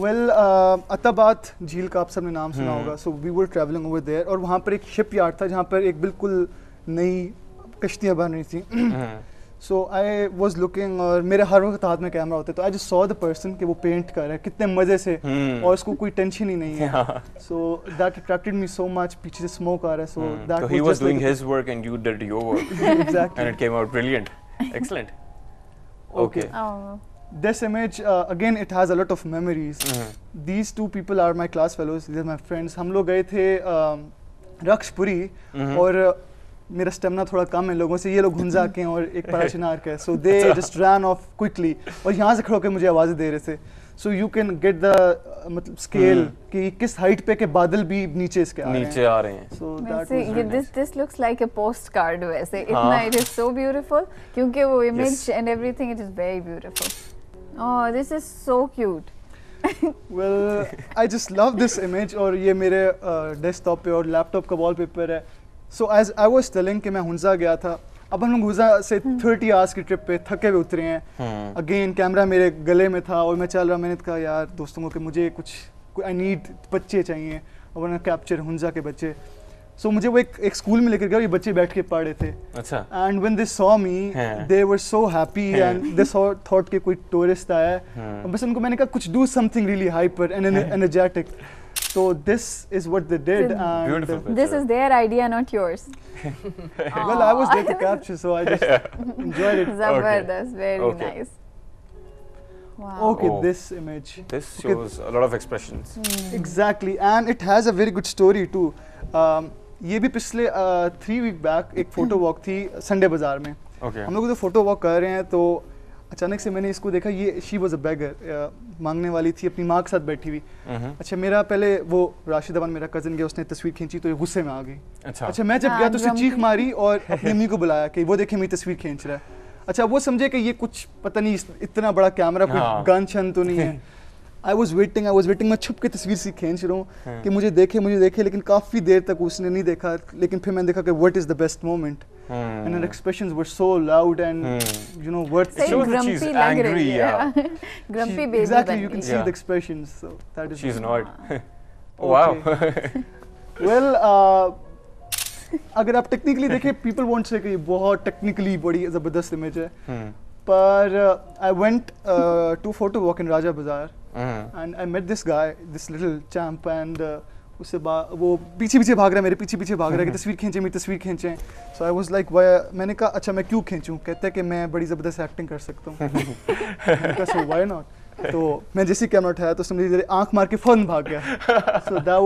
Well अत्ताबाद झील का आप सबने नाम सुना होगा. So we were travelling over there और वहाँ पर एक शिप यार्ड था जहाँ पर एक बिल्कुल नई कश्तियाँ बन रही थी. सो आई वॉज लुकिंग और मेरे हर वक्त हाथ में कैमरा होता है तो I just saw the person कि वो पेंट कर रहा है कितने मजे से और उसको कोई टेंशन ही नहीं है. So that attracted me so much. पीछे से स्मोक आ रहा है. So that he was doing his work and you did your work. Exactly. And it came out brilliant. Excellent. Okay. Oh. This image again it has a lot of memories. These two people are my class fellows. These are my friends. हम लोग गए थे रक्सपुरी और मेरा stamina थोड़ा कम है लोगों से. ये लोग घुंजा के हैं और एक पराशिनार के. So they just run off quickly और यहाँ से खड़े होकर मुझे आवाज़ें दे रहे थे. So you can get the मतलब स्केल कि किस हाइट पे के बादल भी नीचे इसके आ रहे हैं. So वैसे ये this looks like a postcard वैसे. इतना it is so beautiful क्योंकि वो image and everything it is very beautiful. Oh, this is so cute. Well, I just love this image और ये मेरे डेस्कटॉप पे और लैपटॉप का वॉलपेपर है. So as I was telling कि मैं हुंजा गया था. अब हम लोग हुंजा से 30 आवर्स की ट्रिप पे थके हुए उतरे हैं. अगेन कैमरा मेरे गले में था और मैं चल रहा. मैंने कहा यार दोस्तों को कि मुझे कुछ आई नीड बच्चे चाहिए और मैंने कैप्चर हुंजा के बच्चे. सो मुझे वो एक स्कूल में लेकर गया. ये बच्चे बैठ के पढ़ रहे थे. अच्छा. And when they saw me they were so happy and they thought कि कोई टूरिस्ट आया है. बस उनको मैंने कहा कुछ do something really hyper and energetic. So this is what they did. Beautiful. This is their idea, not yours. Well, I was there to capture, so I just enjoyed it. Zabardast, very nice. Wow. Okay, this image. This shows a lot of expressions. Exactly, and it has a very good story too. ये भी पिछले 3 week back एक photo walk थी Sunday बाजार में. Okay. हम लोग तो फोटो वॉक कर रहे हैं तो अचानक से मैंने इसको देखा. ये शी वॉज अ बेगर. मांगने वाली थी अपनी माँ के साथ बैठी हुई. अच्छा मेरा पहले वो राशिद अमान मेरा कज़न गया उसने तस्वीर खींची तो ये गुस्से में आ गई. अच्छा मैं जब गया तो उसने चीख मारी और अपनी अम्मी को बुलाया कि वो देखे मेरी तस्वीर खींच रहा है. अच्छा वो समझे कि ये कुछ पता नहीं इतना बड़ा कैमरा कोई गन शन तो नहीं है. I was waiting. मैं छुप के तस्वीर से खींच रहा हूँ कि मुझे देखे लेकिन काफ़ी देर तक उसने नहीं देखा. लेकिन फिर मैंने देखा कि what is the best moment. And her expressions were so loud and you know what she's angry. Grumpy baby. Exactly, you can see the expressions. So that is. She's annoyed. Oh wow. Well, अगर आप technically देखें, people won't say कि ये बहुत technically बड़ी ज़बरदस्त image है. पर I went to photo walk in Raja Bazaar and I met this guy, this little champ and उससे वो पीछे भाग रहा है. मेरे पीछे भाग रहा है कि तस्वीर खींचे मेरी तस्वीर खींचें. सो आई वाज लाइक मैंने कहा अच्छा मैं क्यों खींचूं. कहते हैं कि मैं बड़ी ज़बरदस्त एक्टिंग कर सकता हूँ. मैंने कहा सो व्हाई नॉट. तो मैं जैसे कैमरा उठाया तो उसने मेरी आंख मार के फौरन भाग गया. So that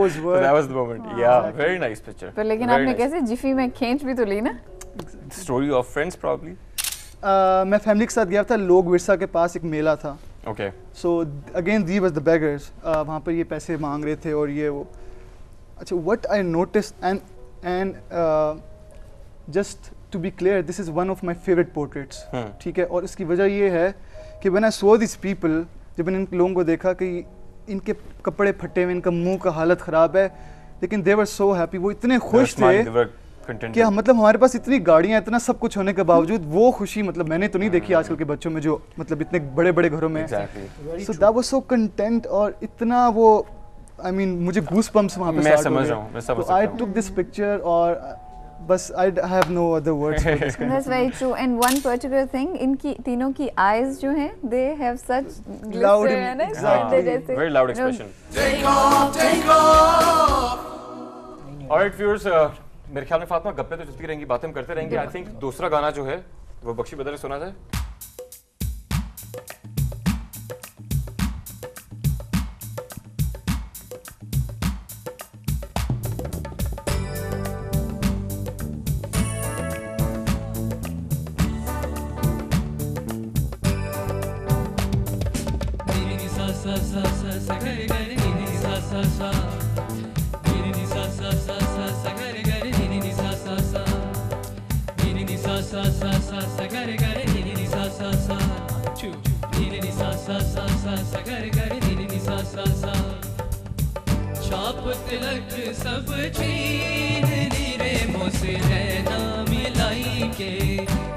was the moment. या वेरी नाइस पिक्चर. पर लेकिन आपने कैसे जिफी में खींच भी तो ली ना. Story of friends probably. मैं फैमिली के साथ गया था. लोग विरसा के पास एक मेला था. Okay. So again the was the beggars. वहाँ पर ये पैसे मांग रहे थे और ये वो. अच्छा what I noticed and just to be clear this is one of my favorite portraits. ठीक है. और इसकी वजह ये है कि when I saw these people जब मैंने इन लोगों को देखा कि इनके कपड़े फटे हुए इनका मुंह का हालत ख़राब है लेकिन they were so happy. वो इतने खुश थे कि मतलब हमारे पास इतनी गाड़ियाँ इतना सब कुछ होने के बावजूद वो खुशी मतलब मैंने तो नहीं देखी आजकल के बच्चों में जो मतलब इतने बड़े घरों में. So that was so content और इतना वो I mean मुझे goosebumps वहाँ पे मैं समझ रहा हूँ. So I took this picture और बस I have no other words for this kind. That's very true. And one particular thing इनकी तीनों की eyes जो हैं they have such loud exactly very loud expression. Take off. Alright viewers, मेरे ख्याल में फातिमा गप्पे तो चलती रहेंगी बातें हम करते रहेंगे. I think दूसरा गाना जो है वो बख्शी बदल सुना जाए. छाप तिलक सब छीन ली रे मुझसे नैना मिलाई के.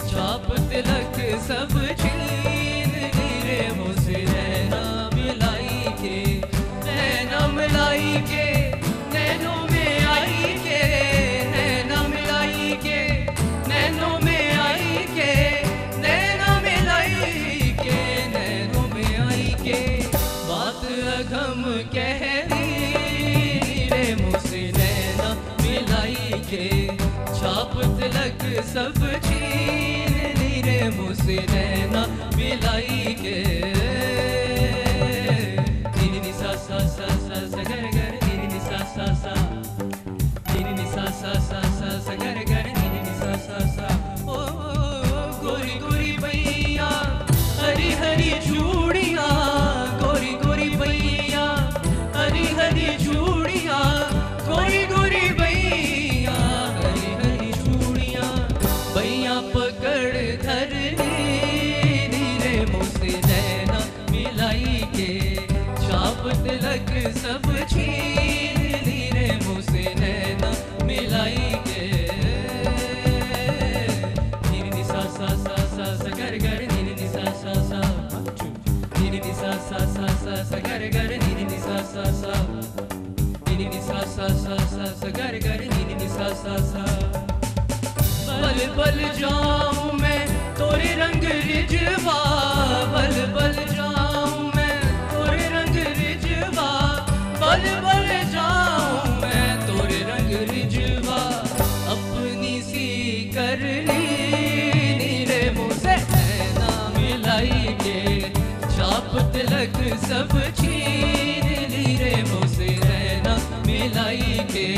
छाप तिलक सब छीन ली रे मुझसे नैना मिलाई के. सब छीन ली रे मुझसे नैना मिलाई के नी नी सा सा सा सा सा गर गर नी नी सा सा सा नी नी सा सा सा सा सा गर गर नी नी सा सा सा ओ गोरी गोरी भैया हरी हरी चूड़ियां गोरी गोरी भैया हरी हरी चूड़ियां गोरी गोरी भैया हरी हरी चूड़ियां भैया पकड़ धर ली रे मुझसे नैना मिलाई के छाप तिलक सब छीन ली रे मुझसे नैना मिलाई के नी नी सा सा सा सा सा गर गर नी नी सा सा सा नी नी सा सा सा सा सा गर गर नी नी सा सा सा नी नी सा सा सा सा सा गर गर नी नी सा सा सा बल बल जाऊं मैं तोरे रंग रिजवा बल बल जाऊं मैं तोरे रंग रिजवा बल बल जाऊं मैं तोरे रंग रिजवा अपनी सी कर ली रे मुझसे नैना मिलाई के छाप तिलक सब छीन ली रे मुझसे नैना मिलाई के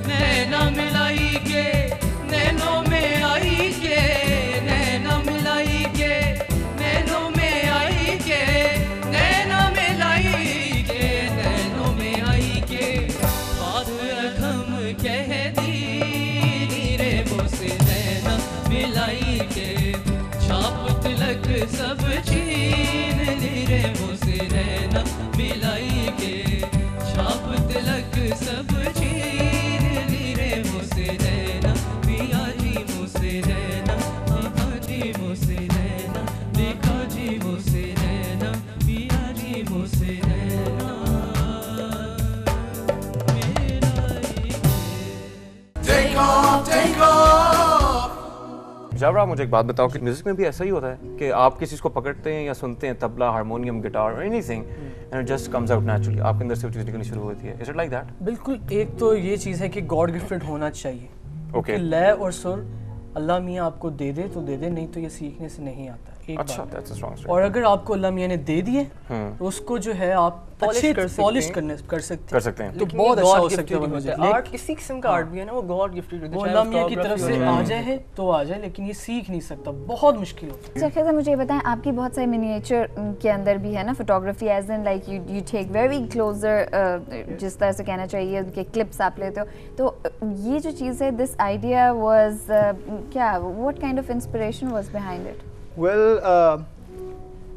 नैना मिलाई के नैनों में आई के नैना मिलाई के नैनों में आई के नैना मिलाई के नैनों में आई के बाद अखम कह दी रे मुझसे नैना मिलाई के छाप तिलक सब छीन ली रे मुझसे नैना मिलाई के छाप तिलक सब छीन ली रे मुझसे नैना पिया जी मुझसे नैना पिया जी मुझसे नैना देखा जी मुझसे नैना पिया जी मुझसे नैना मिलाई के Take off, take off. Jaora, मुझे एक बात बताओ कि म्यूजिक में भी ऐसा ही होता है कि आप किसी चीज़ को पकड़ते हैं या सुनते हैं, tabla, harmonium, guitar, anything, and it just comes out naturally, आपके अंदर से वो चीज़ निकलनी शुरू होती है। Is it like that? बिल्कुल। एक तो ये चीज़ है कि गॉड गिफ्टेड होना चाहिए। ओके। लय और सुर अल्लाह मियाँ आपको दे दे तो दे दे, नहीं तो ये सीखने से नहीं आता। एक अच्छा, बात। दैट्स अ स्ट्रांग और अगर आपको अल्लाह मियाँ ने दे दिए तो उसको जो है आप अच्छे पॉलिश कर सकते हैं, तो बहुत अच्छा हो सकता है। आर्ट किसी किस्म का आर्ट भी है ना, वो गॉड गिफ्टेड होता है। वो अल्लाह मियाँ की तरफ से आ जाए तो आ जाए, लेकिन ये सीख नहीं सकता, बहुत मुश्किल होता है। अच्छा खैर, मुझे ये बताएं, आपकी बहुत सारी मिनिएचर के अंदर भी है ना photography, as in like you take very closer, जिस तरह से कहना चाहिए उनके क्लिप्स आप लेते हो, तो ये जो चीज़ है, दिस आइडिया वाज क्या, what kind of inspiration was behind it? Well,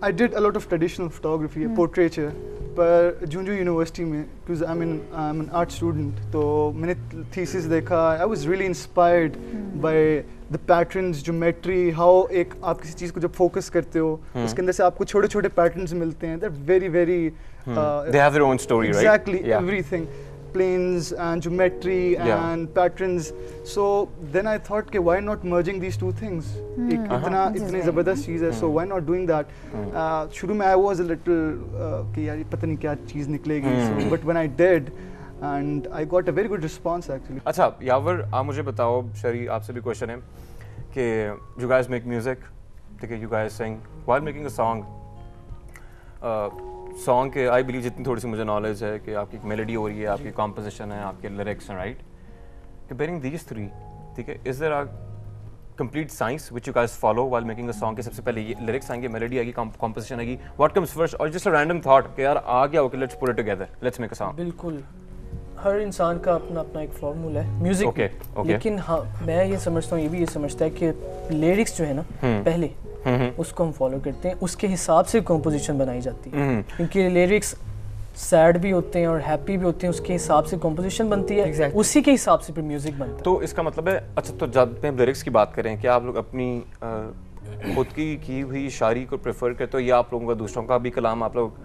I did a lot of traditional photography, portraiture, पर झुंझुनू यूनिवर्सिटी में, because I'm an art student, तो मैंने thesis देखा, I was really inspired by the patterns, geometry, how एक आप किसी चीज़ को जब focus करते हो, उसके अंदर से आपको छोटे-छोटे patterns मिलते हैं, they're very very they have their own story, right? Exactly, Yeah. everything. Planes and geometry and patterns. So then I thought, okay, why not merging these two things? एक इतनी ज़बरदस्त चीज़ है, so why not doing that? शुरू में I was a little कि यार पता नहीं क्या चीज़ निकलेगी, so but when I did, and I got a very good response actually. अच्छा यावर, आप मुझे बताओ, शरी आपसे भी क्वेश्चन है कि you guys make music, ठीक है, you guys sing, while making a song, song के आई बिलीव जितनी थोड़ी सी मुझे नॉलेज है कि आपकी मेलोडी हो रही है, आपकी कॉम्पोजिशन है, आपके लिरिक्स हैं, राइट? कंपेयरिंग दीज थ्री, ठीक है, is there a complete science which you guys follow while making a song? के सबसे पहले ये लिरिक्स आएंगे, मेलोडी आएगी, कॉम्पोजिशन आएगी, व्हाट कम्स फर्स्ट, और जस्ट अ रैंडम थॉट कि यार आ गया, okay let's put it together, let's make a song? बिल्कुल, हर इंसान का अपना अपना एक फार्मूला है म्यूजिक ओके, लेकिन हाँ, मैं ये समझता हूँ, ये भी ये समझता है कि लिरिक्स जो है ना, पहले उसको हम फॉलो करते हैं, उसके हिसाब से कंपोजिशन बनाई जाती है, क्योंकि लिरिक्स सैड भी होते हैं और हैप्पी भी होते हैं, उसके हिसाब से कंपोजिशन बनती है, exactly. उसी के हिसाब से फिर म्यूजिक बनता है। तो इसका मतलब है, अच्छा तो जब हम लिरिक्स की बात करें, क्या आप लोग अपनी खुद की हुई शायरी को प्रेफर करते हो, या आप लोगों का दूसरों का भी कलाम आप लोग?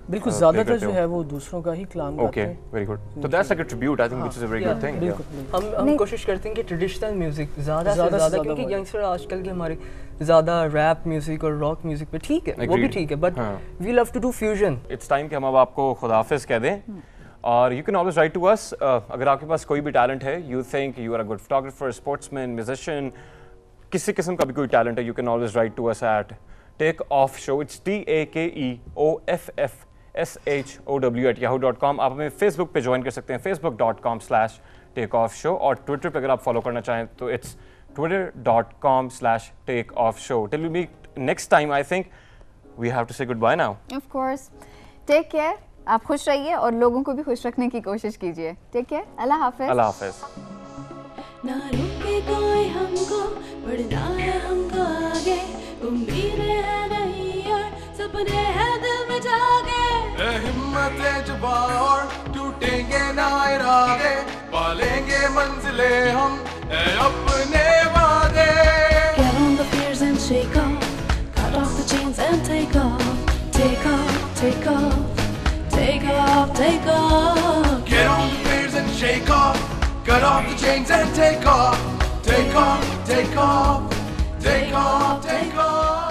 बिल्कुल, ज्यादातर जो है वो दूसरों का ही कलाम गाते ओके, हैं। वेरी गुड, तो that's like a tribute, I think which is a very good thing. बिल्कुल, हम कोशिश करते हैं कि ट्रेडिशनल म्यूजिक ज़्यादा से ज़्यादा, क्योंकि बढ़े। यंगस्टर आजकल के हमारे ज़्यादा रैप म्यूजिक और रॉक म्यूजिक पे ठीक है, वो भी Agreed. ठीक है, but we love to do fusion. It's time कि हम अब आपको खुदाफिज कह दें, और you can always write to us अगर आपके पास कोई भी टैलेंट है, you think you are a good photographer, sportsman, musician, किसी किस्म का भी कोई टैलेंट है, you can always write to us at takeoffshow, it's takeoffshow@yahoo.com। आप हमें फेसबुक पे ज्वाइन कर सकते हैं, facebook.com/takeoffshow, और ट्विटर पे अगर आप फॉलो करना चाहें तो it's twitter.com/takeoffshow। Till we meet next time, I think we have to say goodbye now. Of course. Take care. आप खुश रहिए और लोगों को भी खुश रखने की कोशिश कीजिए। Take care. अल्लाह हाफिज़। अल्लाह हाफिज़। ना रुके कोई हमको, बढ़ना है हमको आगे, उम्मीदें हैं नहीं और सपने हैं दिल में जागे। हिम्मत है जुबा और टूटेंगे ना इरादे, पालेंगे मंजिले हम अपने वादे। Get on the fears and shake off, cut off the chains and take off, take off, take off, take off, take off. Get on the fears and shake off, cut off the chains and take off, take off, take off, take off, take off.